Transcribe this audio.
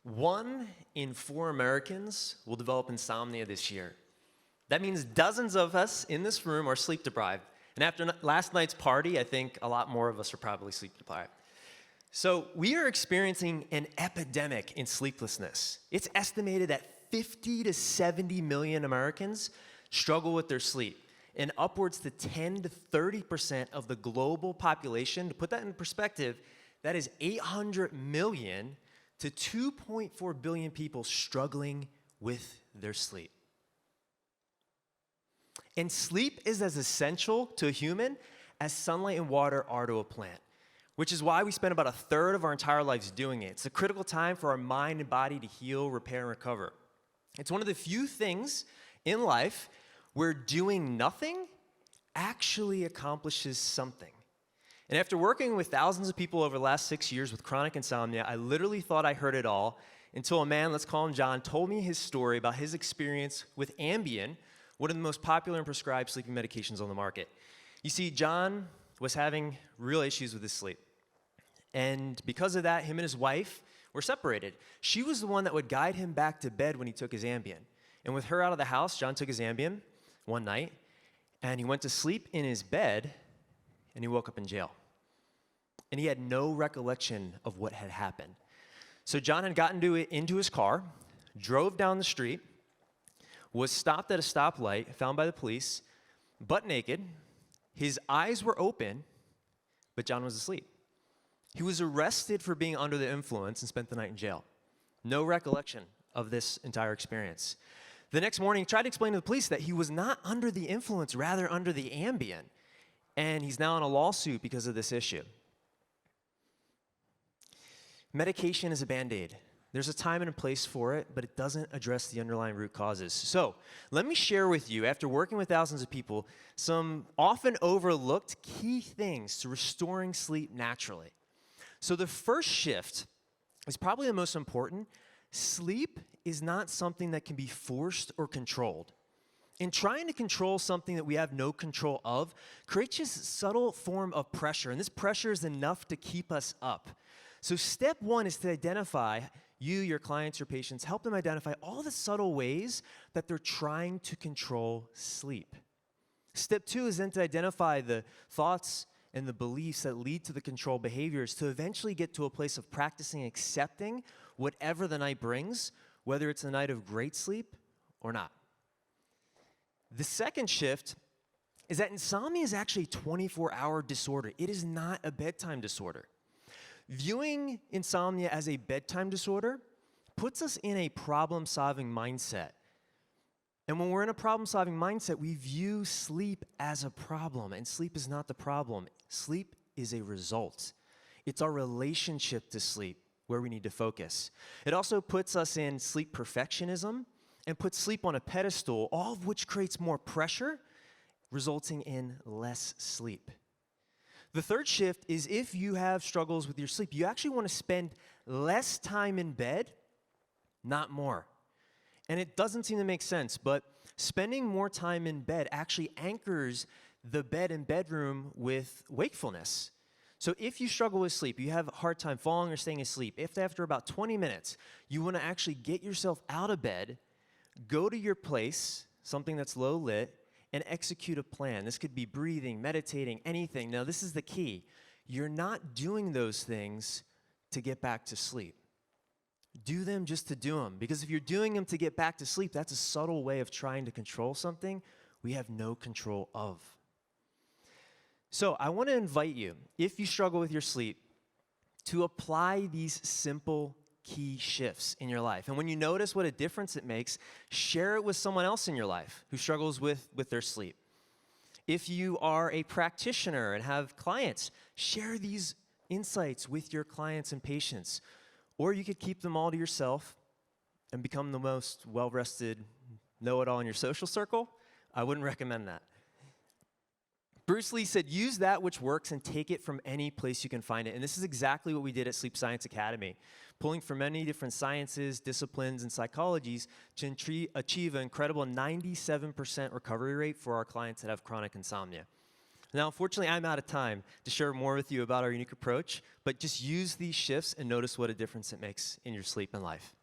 1 in 4 Americans will develop insomnia this year. That means dozens of us in this room are sleep deprived. And after last night's party, I think a lot more of us are probably sleep deprived. So we are experiencing an epidemic in sleeplessness. It's estimated that 50 to 70 million Americans struggle with their sleep, and upwards to 10 to 30% of the global population. To put that in perspective, that is 800 million to 2.4 billion people struggling with their sleep. And sleep is as essential to a human as sunlight and water are to a plant, which is why we spend about a third of our entire lives doing it. It's a critical time for our mind and body to heal, repair, and recover. It's one of the few things in life where doing nothing actually accomplishes something. And after working with thousands of people over the last 6 years with chronic insomnia, I literally thought I heard it all until a man, let's call him John, told me his story about his experience with Ambien, one of the most popular and prescribed sleeping medications on the market. You see, John was having real issues with his sleep. And because of that, him and his wife were separated. She was the one that would guide him back to bed when he took his Ambien. And with her out of the house, John took his Ambien one night, and he went to sleep in his bed, and he woke up in jail. And he had no recollection of what had happened. So John had gotten into his car, drove down the street, was stopped at a stoplight, found by the police, butt naked. His eyes were open, but John was asleep. He was arrested for being under the influence and spent the night in jail. No recollection of this entire experience. The next morning, he tried to explain to the police that he was not under the influence, rather under the Ambien. And he's now in a lawsuit because of this issue. Medication is a Band-Aid. There's a time and a place for it, but it doesn't address the underlying root causes. So let me share with you, after working with thousands of people, some often overlooked key things to restoring sleep naturally. So the first shift is probably the most important. Sleep is not something that can be forced or controlled. And trying to control something that we have no control of creates this subtle form of pressure, and this pressure is enough to keep us up. So step 1 is to identify you, your clients, your patients, help them identify all the subtle ways that they're trying to control sleep. Step 2 is then to identify the thoughts and the beliefs that lead to the control behaviors to eventually get to a place of practicing accepting whatever the night brings, whether it's a night of great sleep or not. The second shift is that insomnia is actually a 24-hour disorder. It is not a bedtime disorder. Viewing insomnia as a bedtime disorder puts us in a problem-solving mindset. And when we're in a problem-solving mindset, we view sleep as a problem, and sleep is not the problem. Sleep is a result. It's our relationship to sleep where we need to focus. It also puts us in sleep perfectionism and puts sleep on a pedestal, all of which creates more pressure, resulting in less sleep. The third shift is if you have struggles with your sleep, you actually want to spend less time in bed, not more. And it doesn't seem to make sense, but spending more time in bed actually anchors the bed and bedroom with wakefulness. So if you struggle with sleep, you have a hard time falling or staying asleep, if after about 20 minutes you want to actually get yourself out of bed, go to your place, something that's low lit, and execute a plan. This could be breathing, meditating, anything. Now, this is the key. You're not doing those things to get back to sleep. Do them just to do them. Because if you're doing them to get back to sleep, that's a subtle way of trying to control something we have no control of. So I want to invite you, if you struggle with your sleep, to apply these simple key shifts in your life. And when you notice what a difference it makes, share it with someone else in your life who struggles with their sleep. If you are a practitioner and have clients, share these insights with your clients and patients. Or you could keep them all to yourself and become the most well-rested know-it-all in your social circle. I wouldn't recommend that. Bruce Lee said, use that which works and take it from any place you can find it. And this is exactly what we did at Sleep Science Academy, pulling from many different sciences, disciplines, and psychologies to achieve an incredible 97% recovery rate for our clients that have chronic insomnia. Now, unfortunately, I'm out of time to share more with you about our unique approach, but just use these shifts and notice what a difference it makes in your sleep and life.